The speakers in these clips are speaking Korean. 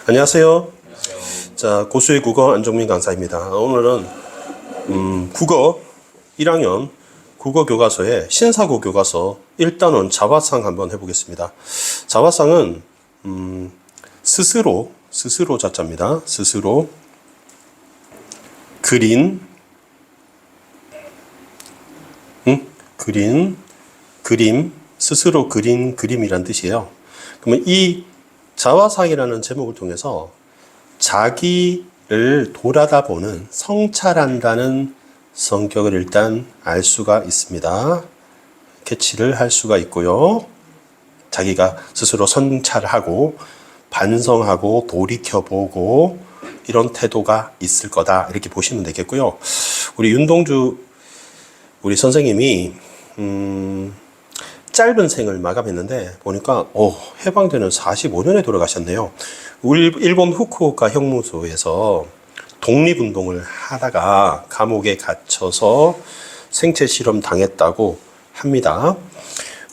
안녕하세요. 자, 고수의 국어 안종민 강사입니다. 오늘은 국어 1학년 국어 교과서의 신사고 교과서 1단원 자화상 한번 해보겠습니다. 자화상은 스스로 자자입니다. 스스로 그린 그림, 스스로 그린 그림이란 뜻이에요. 그러면 이 자화상이라는 제목을 통해서 자기를 돌아다보는, 성찰한다는 성격을 일단 알 수가 있습니다. 캐치를 할 수가 있고요. 자기가 스스로 성찰하고 반성하고 돌이켜보고 이런 태도가 있을 거다, 이렇게 보시면 되겠고요. 우리 윤동주 우리 선생님이 짧은 생을 마감했는데 보니까 해방되는 45년에 돌아가셨네요. 일본 후쿠오카 형무소에서 독립운동을 하다가 감옥에 갇혀서 생체 실험 당했다고 합니다.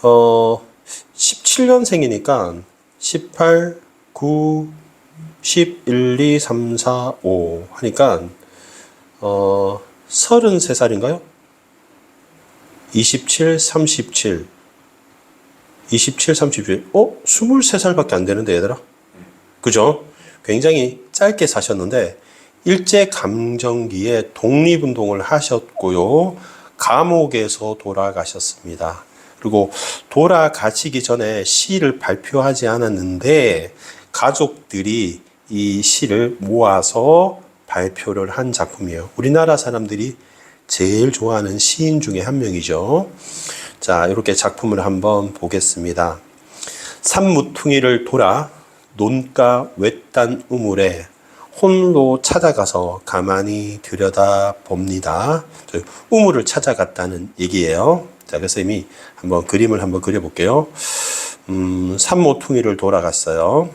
17년생이니까 18, 9, 10, 1, 2, 3, 4, 5 하니까 33살인가요? 27, 37 27, 37 23살밖에 안 되는데 얘들아, 그죠? 굉장히 짧게 사셨는데 일제감정기에 독립운동을 하셨고요. 감옥에서 돌아가셨습니다. 그리고 돌아가시기 전에 시를 발표하지 않았는데 가족들이 이 시를 모아서 발표를 한 작품이에요. 우리나라 사람들이 제일 좋아하는 시인 중에 한 명이죠. 자, 이렇게 작품을 한번 보겠습니다. 산무퉁이를 돌아 논가 외딴 우물에 홀로 찾아가서 가만히 들여다 봅니다. 우물을 찾아갔다는 얘기예요. 자, 그래서 이미 한번 그림을 한번 그려볼게요. 산모퉁이를 돌아갔어요.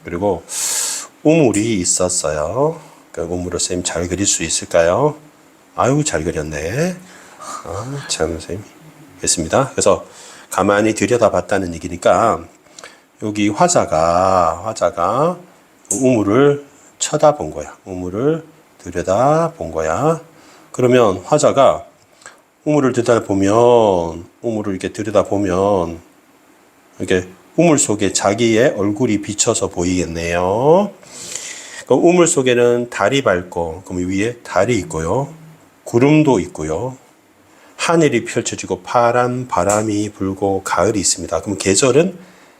그리고 우물이 있었어요. 그 우물을 선생님 잘 그릴 수 있을까요? 아유, 잘 그렸네. 참, 선생님. 됐습니다. 그래서 가만히 들여다봤다는 얘기니까 여기 화자가 우물을 쳐다본 거야. 우물을 들여다본 거야. 그러면 화자가 우물을 이렇게 들여다보면 이렇게 우물 속에 자기의 얼굴이 비쳐서 보이겠네요. 그럼 우물 속에는 달이 밝고, 그럼 위에 달이 있고요. 구름도 있고요. 하늘이 펼쳐지고 파란 바람이 불고 가을이 있습니다. 그럼 계절은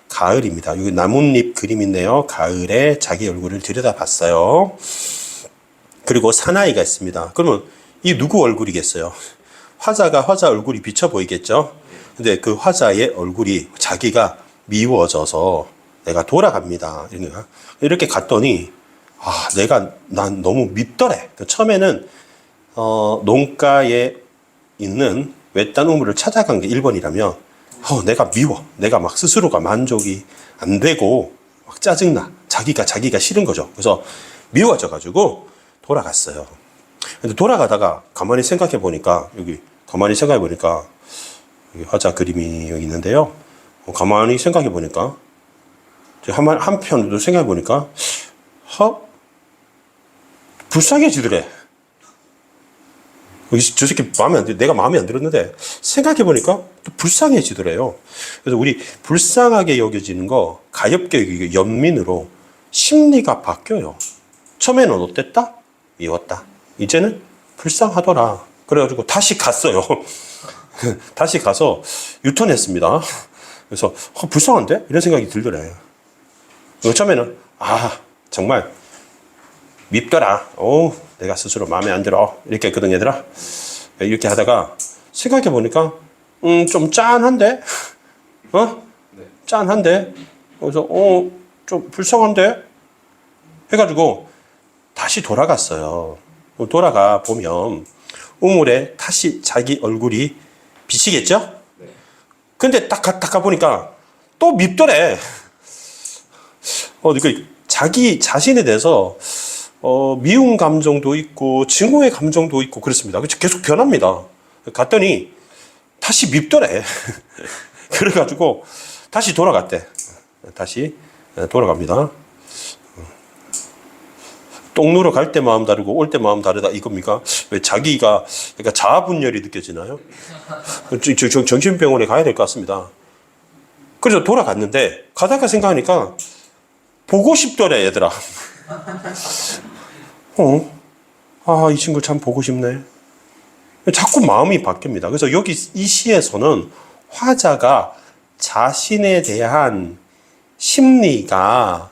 가을입니다. 여기 나뭇잎 그림 있네요. 가을에 자기 얼굴을 들여다봤어요. 그리고 사나이가 있습니다. 그러면 이 누구 얼굴이겠어요? 화자가 화자 얼굴이 비쳐 보이겠죠? 근데 그 화자의 얼굴이 자기가 미워져서 내가 돌아갑니다. 이렇게 갔더니 난 너무 밉더래. 처음에는 논가에 있는 외딴 우물을 찾아간 게 1번이라면 내가 미워. 내가 막 스스로가 만족이 안 되고 막 짜증나. 자기가 싫은 거죠. 그래서 미워져가지고 돌아갔어요. 근데 돌아가다가 가만히 생각해 보니까 여기 화자 그림이 여기 있는데요. 가만히 생각해 보니까 한편으로 생각해 보니까 불쌍해지더래. 저 새끼 내가 마음에 안 들었는데 생각해보니까 또 불쌍해지더래요. 그래서 우리 불쌍하게 여겨지는 거 가엾게 여기고 연민으로 심리가 바뀌어요. 처음에는 어땠다? 미웠다. 이제는 불쌍하더라. 그래가지고 다시 갔어요. 다시 가서 유턴했습니다. 그래서 불쌍한데? 이런 생각이 들더래요. 처음에는 정말 밉더라. 내가 스스로 마음에 안 들어. 이렇게 했거든, 얘들아. 이렇게 하다가 생각해보니까 좀 짠한데? 네. 짠한데? 그래서 좀 불쌍한데? 해가지고 다시 돌아갔어요. 돌아가 보면 우물에 다시 자기 얼굴이 비치겠죠? 네. 근데 딱 가보니까 또 밉더래. 자기 자신에 대해서 미움 감정도 있고 증오의 감정도 있고 그렇습니다. 계속 변합니다. 갔더니 다시 밉더래. 그래가지고 다시 돌아갔대. 다시 돌아갑니다. 똥 누러 갈 때 마음 다르고 올 때 마음 다르다 이겁니까? 왜 자기가 그러니까 자아 분열이 느껴지나요? 정신병원에 가야 될 것 같습니다. 그래서 돌아갔는데 가다가 생각하니까 보고 싶더래 얘들아. 이 친구 참 보고 싶네. 자꾸 마음이 바뀝니다. 그래서 여기 이 시에서는 화자가 자신에 대한 심리가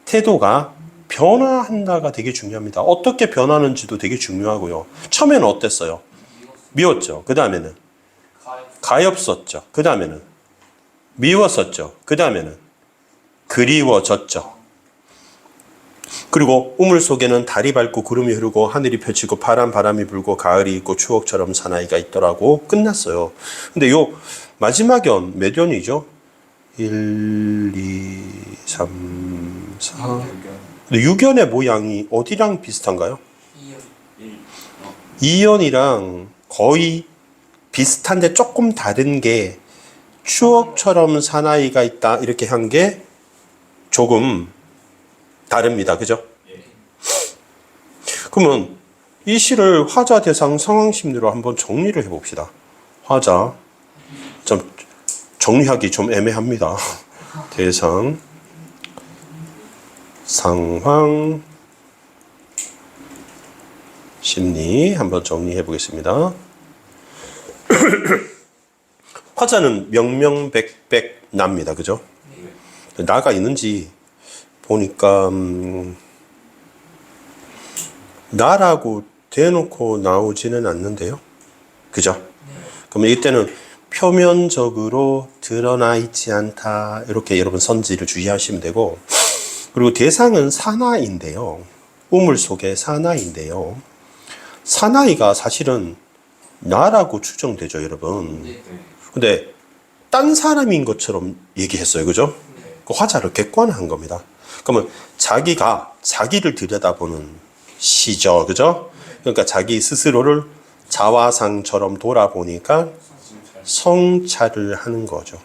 태도가 변화한다가 되게 중요합니다. 어떻게 변하는지도 되게 중요하고요. 처음에는 어땠어요? 미웠죠. 그 다음에는 가엾었죠. 그 다음에는 미웠었죠. 그 다음에는 그리워졌죠. 그리고 우물 속에는 달이 밝고 구름이 흐르고 하늘이 펼치고 파란 바람이 불고 가을이 있고 추억처럼 사나이가 있더라고 끝났어요. 근데 요 마지막 연 몇 연이죠? 1, 2, 3, 4. 근데 6연의 모양이 어디랑 비슷한가요? 2연이랑 거의 비슷한데 조금 다른 게 추억처럼 사나이가 있다 이렇게 한 게 조금 다릅니다. 그죠? 그러면 이 시를 화자, 대상, 상황 심리로 한번 정리를 해봅시다. 화자, 좀 정리하기 좀 애매합니다. 대상, 상황, 심리 한번 정리해 보겠습니다. 화자는 명명백백 납니다. 그죠? 나가 있는지 보니까 나라고 대놓고 나오지는 않는데요. 그죠? 그러면 이때는 표면적으로 드러나 있지 않다. 이렇게 여러분 선지를 주의하시면 되고, 그리고 대상은 사나이인데요. 우물 속의 사나이인데요. 사나이가 사실은 나라고 추정되죠, 여러분. 근데 딴 사람인 것처럼 얘기했어요. 그죠? 그 화자를 객관화한 겁니다. 그러면 자기가 자기를 들여다보는 시죠. 그죠? 그러니까 자기 스스로를 자화상처럼 돌아보니까 성찰을 하는 거죠.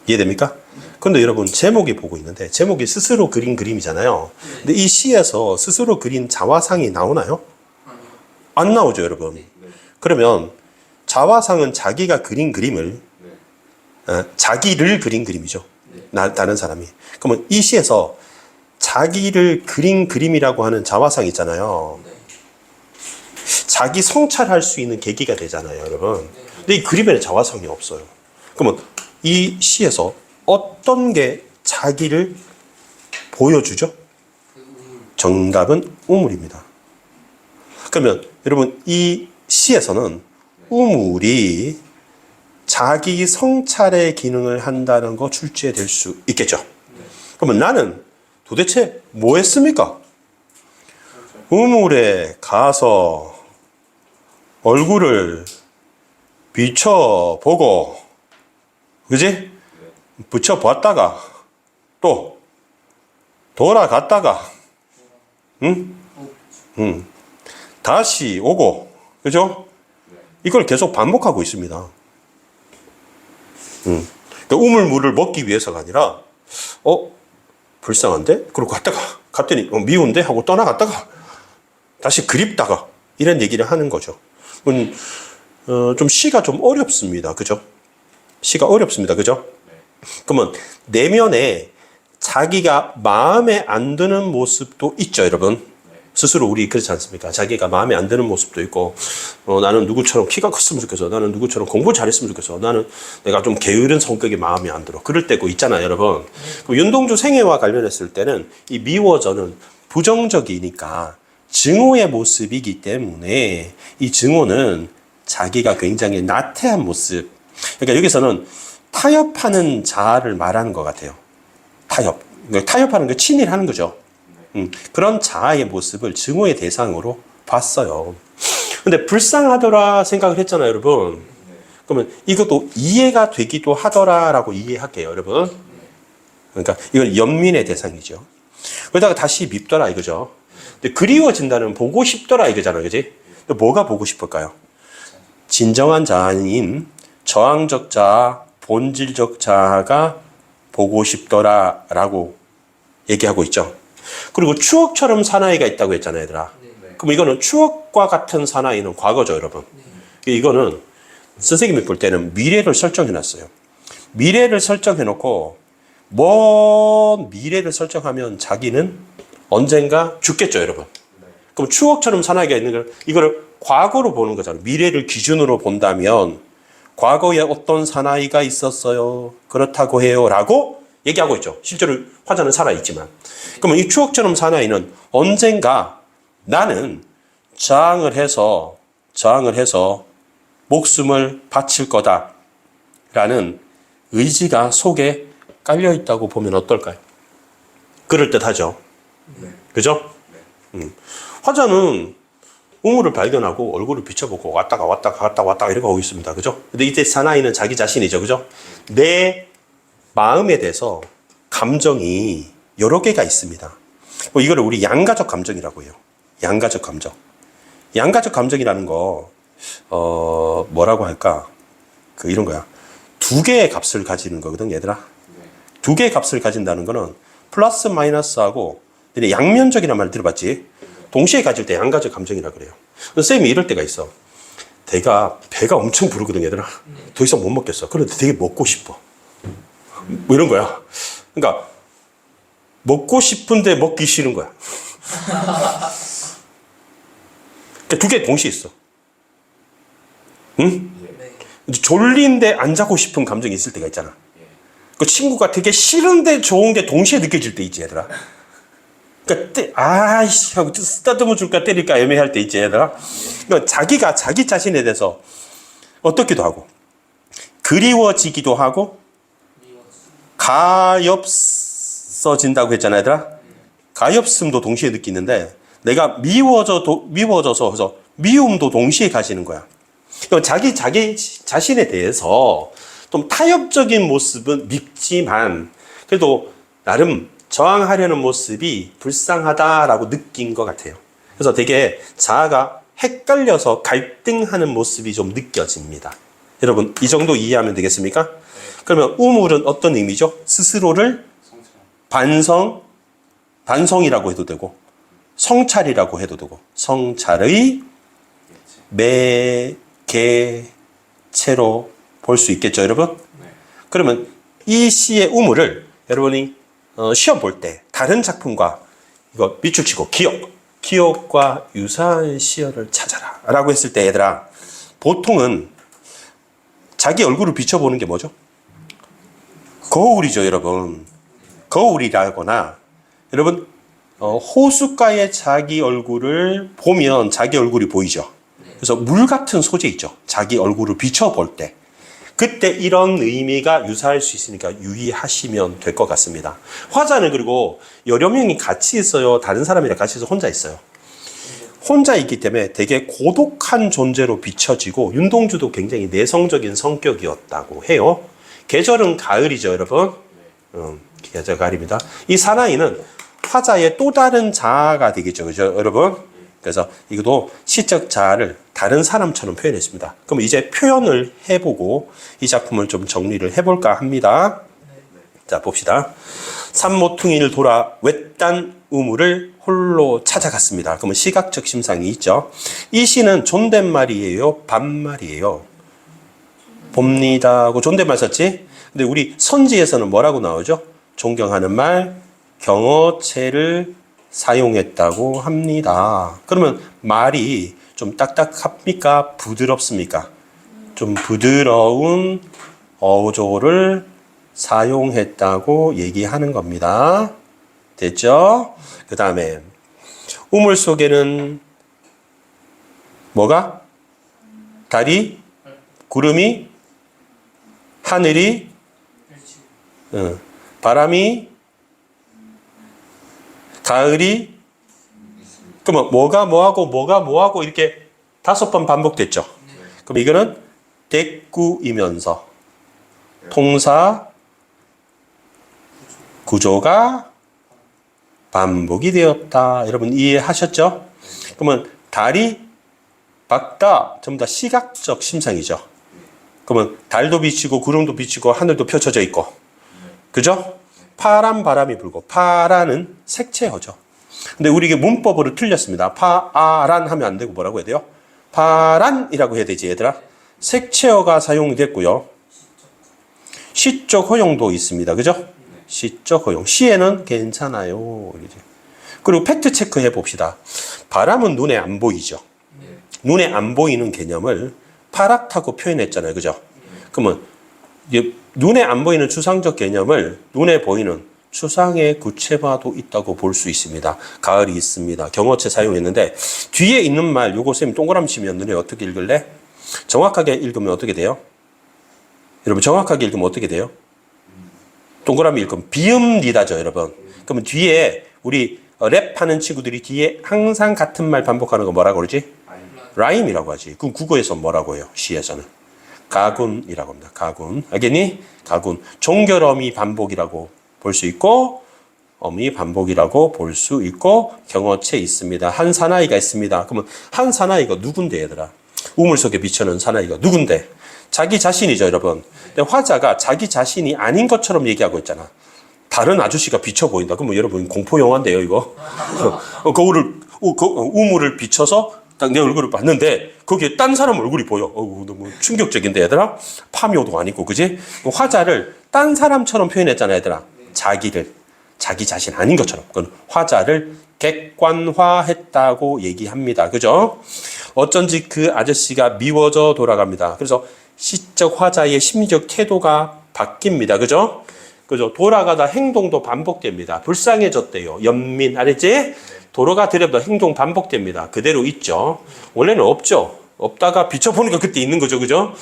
이해됩니까? 근데 여러분 제목이 보고 있는데 제목이 스스로 그린 그림이잖아요. 근데 이 시에서 스스로 그린 자화상이 나오나요? 안 나오죠, 여러분. 그러면 자화상은 자기가 그린 그림을 자기를 그린 그림이죠. 다른 사람이. 그러면 이 시에서 자기를 그린 그림이라고 하는 자화상 있잖아요. 자기 성찰할 수 있는 계기가 되잖아요, 여러분. 근데 이 그림에는 자화상이 없어요. 그러면 이 시에서 어떤 게 자기를 보여주죠? 정답은 우물입니다. 그러면 여러분 이 시에서는 우물이 자기 성찰의 기능을 한다는 거 출제될 수 있겠죠. 그러면 나는 도대체 뭐 했습니까? 우물에 가서 얼굴을 비춰보고, 그지? 붙여봤다가 또 돌아갔다가 다시 오고, 그죠? 이걸 계속 반복하고 있습니다. 그러니까 우물물을 먹기 위해서가 아니라 불쌍한데? 그러고 갔더니 미운데? 하고 떠나갔다가 다시 그립다가 이런 얘기를 하는 거죠. 좀 시가 좀 어렵습니다. 그죠? 시가 어렵습니다. 그죠? 그러면 내면에 자기가 마음에 안 드는 모습도 있죠, 여러분. 스스로 우리 그렇지 않습니까? 자기가 마음에 안 드는 모습도 있고, 나는 누구처럼 키가 컸으면 좋겠어. 나는 누구처럼 공부 잘했으면 좋겠어. 나는 내가 좀 게으른 성격이 마음에 안 들어. 그럴 때고 있잖아요, 여러분. 윤동주 생애와 관련했을 때는 이 미워져는 부정적이니까 증오의 모습이기 때문에 이 증오는 자기가 굉장히 나태한 모습. 그러니까 여기서는 타협하는 자아를 말하는 것 같아요. 타협. 그러니까 타협하는 거 친일하는 거죠. 그런 자아의 모습을 증오의 대상으로 봤어요. 근데 불쌍하더라 생각을 했잖아요, 여러분. 그러면 이것도 이해가 되기도 하더라라고 이해할게요, 여러분. 그러니까 이건 연민의 대상이죠. 그러다가 다시 밉더라 이거죠. 근데 그리워진다는 보고 싶더라 이거잖아요, 그지? 뭐가 보고 싶을까요? 진정한 자아인 저항적 자아, 본질적 자아가 보고 싶더라라고 얘기하고 있죠. 그리고 추억처럼 사나이가 있다고 했잖아요, 얘들아. 네. 그럼 이거는 추억과 같은 사나이는 과거죠, 여러분. 이거는 선생님이 볼 때는 미래를 설정해 놨어요. 미래를 설정해 놓고 먼 미래를 설정하면 자기는 언젠가 죽겠죠, 여러분. 그럼 추억처럼 사나이가 있는 걸 이거를 과거로 보는 거잖아요. 미래를 기준으로 본다면 과거에 어떤 사나이가 있었어요. 그렇다고 해요. 라고 얘기하고 있죠. 실제로 화자는 살아있지만. 그러면 이 추억처럼 사나이는 언젠가 나는 저항을 해서 목숨을 바칠 거다. 라는 의지가 속에 깔려 있다고 보면 어떨까요? 그럴듯하죠. 그죠? 화자는 우물을 발견하고 얼굴을 비춰보고 왔다가 이렇게 하고 있습니다. 그죠? 근데 이때 사나이는 자기 자신이죠. 그죠? 내 마음에 대해서 감정이 여러 개가 있습니다. 이거를 우리 양가적 감정이라고 해요. 양가적 감정. 양가적 감정이라는 거, 뭐라고 할까? 이런 거야. 두 개의 값을 가지는 거거든, 얘들아. 두 개의 값을 가진다는 거는 플러스 마이너스하고 양면적이라는 말 들어봤지? 동시에 가질 때 양가적 감정이라 그래요. 선생님이 이럴 때가 있어. 배가 엄청 부르거든, 얘들아. 더 이상 못 먹겠어. 그런데 되게 먹고 싶어. 뭐 이런 거야. 그러니까 먹고 싶은데 먹기 싫은 거야. 그러니까 두 개 동시에 있어. 응? 졸린데 안 자고 싶은 감정이 있을 때가 있잖아. 그 친구가 되게 싫은데 좋은 게 동시에 느껴질 때 있지, 얘들아. 그러니까 아이씨 하고 쓰다듬어 줄까 때릴까 애매할 때 있지, 얘들아. 그러니까 자기가 자기 자신에 대해서 어떻기도 하고 그리워지기도 하고 가엾어진다고 했잖아, 얘들아. 가엾음도 동시에 느끼는데 내가 미워져서 해서 미움도 동시에 가지는 거야. 그러니까 자기 자신에 대해서 좀 타협적인 모습은 밉지만 그래도 나름 저항하려는 모습이 불쌍하다라고 느낀 것 같아요. 그래서 되게 자아가 헷갈려서 갈등하는 모습이 좀 느껴집니다. 여러분, 이 정도 이해하면 되겠습니까? 그러면 우물은 어떤 의미죠? 스스로를 반성이라고 해도 되고 성찰이라고 해도 되고 성찰의 매개체로 볼 수 있겠죠, 여러분? 그러면 이 시의 우물을 여러분이 시험 볼 때 다른 작품과 이거 밑줄 치고 기억과 유사한 시어를 찾아라 라고 했을 때 얘들아, 보통은 자기 얼굴을 비춰보는 게 뭐죠? 거울이죠, 여러분. 거울이라거나 여러분 호숫가에 자기 얼굴을 보면 자기 얼굴이 보이죠. 그래서 물 같은 소재 있죠. 자기 얼굴을 비춰볼 때. 그때 이런 의미가 유사할 수 있으니까 유의하시면 될 것 같습니다. 화자는 그리고 여러 명이 같이 있어요? 다른 사람이랑 같이 있어서 혼자 있어요? 혼자 있기 때문에 되게 고독한 존재로 비춰지고 윤동주도 굉장히 내성적인 성격이었다고 해요. 계절은 가을이죠, 여러분. 계절 가을입니다. 이 사나이는 화자의 또 다른 자아가 되겠죠, 그죠, 여러분? 그래서 이것도 시적 자아를 다른 사람처럼 표현했습니다. 그럼 이제 표현을 해보고 이 작품을 좀 정리를 해볼까 합니다. 자, 봅시다. 산모퉁이를 돌아 외딴 우물을 홀로 찾아갔습니다. 그러면 시각적 심상이 있죠. 이 시는 존댓말이에요, 반말이에요? 봅니다 하고 존댓말 썼지? 근데 우리 선지에서는 뭐라고 나오죠? 존경하는 말, 경어체를 사용했다고 합니다. 그러면 말이 좀 딱딱합니까? 부드럽습니까? 좀 부드러운 어조를 사용했다고 얘기하는 겁니다. 됐죠? 그 다음에 우물 속에는 뭐가? 달이, 구름이, 하늘이, 바람이, 가을이, 그러면 뭐가 뭐하고 이렇게 5번 반복됐죠. 그럼 이거는 대꾸이면서 통사 구조가 반복이 되었다. 여러분 이해하셨죠? 그러면 달이 밝다, 전부 다 시각적 심상이죠. 그러면 달도 비치고 구름도 비치고 하늘도 펼쳐져 있고, 그죠? 파란 바람이 불고, 파란은 색채어죠. 근데 우리 이게 문법으로 틀렸습니다. 파란 하면 안 되고 뭐라고 해야 돼요? 파란이라고 해야 되지, 얘들아. 색채어가 사용이 됐고요. 시적 허용도 있습니다. 그죠? 시적 허용. 시에는 괜찮아요. 그리고 팩트 체크해 봅시다. 바람은 눈에 안 보이죠. 눈에 안 보이는 개념을 파랗다고 표현했잖아요. 그죠? 그러면 눈에 안 보이는 추상적 개념을 눈에 보이는 추상의 구체화도 있다고 볼 수 있습니다. 가을이 있습니다. 경어체 사용했는데 뒤에 있는 말 요거 쌤 동그라미 치면 눈에 어떻게 읽을래? 정확하게 읽으면 어떻게 돼요? 여러분 정확하게 읽으면 어떻게 돼요? 동그라미 읽으면 비읍니다죠, 여러분. 그러면 뒤에 우리 랩하는 친구들이 뒤에 항상 같은 말 반복하는 거 뭐라고 그러지? 라임이라고 하지. 그럼 국어에서 뭐라고 해요? 시에서는 가군이라고 합니다. 가군. 알겠니? 가군. 종결어미 반복이라고 볼 수 있고 어미 반복이라고 볼 수 있고 경어체 있습니다. 한 사나이가 있습니다. 그러면 한 사나이가 누군데 얘들아? 우물 속에 비춰는 사나이가 누군데? 자기 자신이죠, 여러분. 근데 화자가 자기 자신이 아닌 것처럼 얘기하고 있잖아. 다른 아저씨가 비쳐 보인다. 그러면 여러분 공포 영화인데요, 이거. 우물을 비춰서 딱 내 얼굴을 봤는데 거기에 딴 사람 얼굴이 보여. 너무 충격적인데 얘들아. 파묘도 아니고, 그지? 화자를 딴 사람처럼 표현했잖아, 얘들아. 자기 자신 아닌 것처럼. 그건 화자를 객관화했다고 얘기합니다. 그죠? 어쩐지 그 아저씨가 미워져 돌아갑니다. 그래서 시적 화자의 심리적 태도가 바뀝니다. 그죠? 그죠? 돌아가다 행동도 반복됩니다. 불쌍해졌대요. 연민, 알았지? 도로가 들여다 행동 반복됩니다. 그대로 있죠. 원래는 없죠. 없다가 비춰보니까 그때 있는 거죠. 그죠?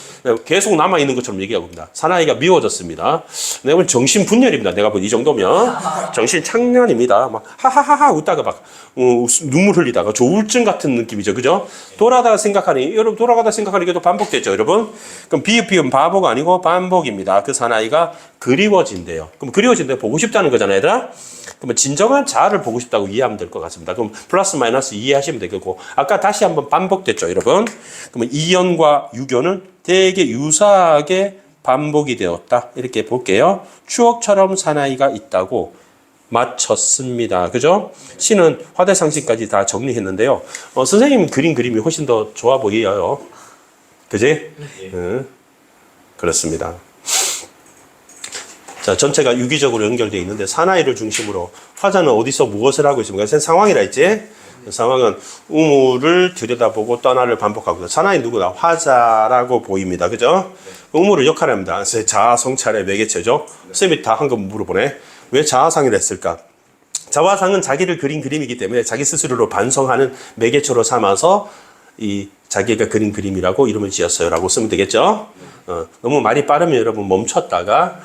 계속 남아있는 것처럼 얘기하고 있습니다. 사나이가 미워졌습니다. 내가 보면 정신분열입니다. 내가 보면 이 정도면. 정신착란입니다. 막 하하하하 웃다가 막 눈물 흘리다가 조울증 같은 느낌이죠. 그죠? 여러분 돌아가다 생각하니 이게 또 반복되죠. 여러분. 그럼 비읍 바보가 아니고 반복입니다. 그 사나이가 그리워진대요. 그럼 그리워진대 보고 싶다는 거잖아요. 얘들아. 그러면 진정한 자아를 보고 싶다고 이해하면 될 것 같습니다. 그럼 플러스 마이너스 이해하시면 되겠고 아까 다시 한번 반복됐죠, 여러분. 그러면 이연과 유교는 되게 유사하게 반복이 되었다. 이렇게 볼게요. 추억처럼 사나이가 있다고 맞췄습니다. 그죠? 시는 화대상식까지 다 정리했는데요. 선생님 그림이 훨씬 더 좋아 보여요. 그지? 그렇습니다. 자, 전체가 유기적으로 연결되어 있는데 사나이를 중심으로 화자는 어디서 무엇을 하고 있습니까? 상황이라 했지? 상황은 우물을 들여다보고 떠나를 반복하고 사나이 누구다? 화자라고 보입니다. 그죠? 우물을 역할합니다. 자아성찰의 매개체죠. 쌤이 다 한 거 물어보네. 왜 자아상을 했을까? 자화상은 자기를 그린 그림이기 때문에 자기 스스로를 반성하는 매개체로 삼아서 이 자기가 그린 그림이라고 이름을 지었어요 라고 쓰면 되겠죠. 너무 말이 빠르면 여러분 멈췄다가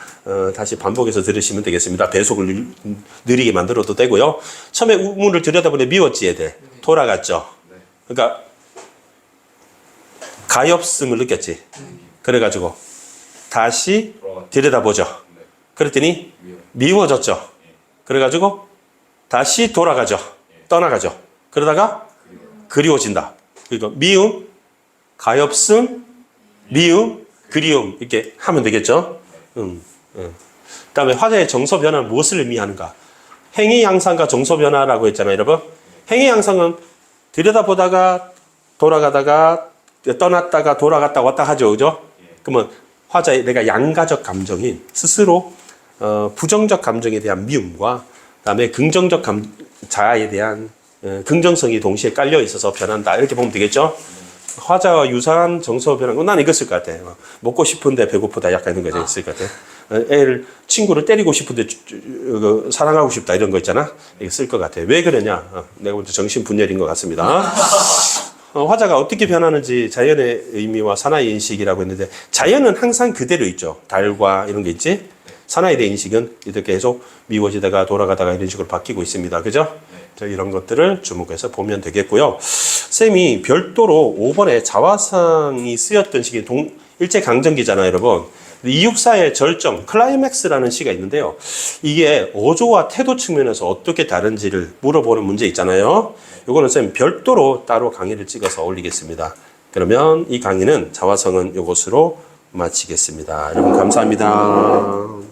다시 반복해서 들으시면 되겠습니다. 배속을 느리게 만들어도 되고요. 처음에 우물을 들여다보니 미웠지 애들. 돌아갔죠. 그러니까 가엾음을 느꼈지. 그래가지고 다시 들여다보죠. 그랬더니 미워졌죠. 그래가지고 다시 돌아가죠. 떠나가죠. 그러다가 그리워진다. 그러니까 미움, 가엾음, 미움, 그리움 이렇게 하면 되겠죠. 그다음에 화자의 정서 변화는 무엇을 의미하는가? 행위 양상과 정서 변화라고 했잖아요, 여러분. 행위 양상은 들여다보다가 돌아가다가 떠났다가 돌아갔다 왔다 하죠, 그죠? 그러면 화자의 내가 양가적 감정인 스스로 부정적 감정에 대한 미움과 그다음에 긍정적 자아에 대한 긍정성이 동시에 깔려 있어서 변한다. 이렇게 보면 되겠죠? 화자와 유사한 정서 변화는 난 이거 쓸 것 같아. 먹고 싶은데 배고프다. 약간 이런 거 있을 것 같아. 친구를 때리고 싶은데 사랑하고 싶다. 이런 거 있잖아. 이거 쓸 것 같아. 왜 그러냐? 내가 볼 때 정신분열인 것 같습니다. 화자가 어떻게 변하는지 자연의 의미와 사나이 인식이라고 했는데 자연은 항상 그대로 있죠. 달과 이런 게 있지. 사나이의 인식은 이렇게 계속 미워지다가 돌아가다가 이런 식으로 바뀌고 있습니다. 그죠? 이런 것들을 주목해서 보면 되겠고요. 쌤이 별도로 5번에 자화상이 쓰였던 시기 일제강점기잖아요, 여러분. 이육사의 절정, 클라이맥스라는 시가 있는데요. 이게 어조와 태도 측면에서 어떻게 다른지를 물어보는 문제 있잖아요. 이거는 쌤 별도로 따로 강의를 찍어서 올리겠습니다. 그러면 이 강의는 자화상은 이것으로 마치겠습니다. 여러분 감사합니다.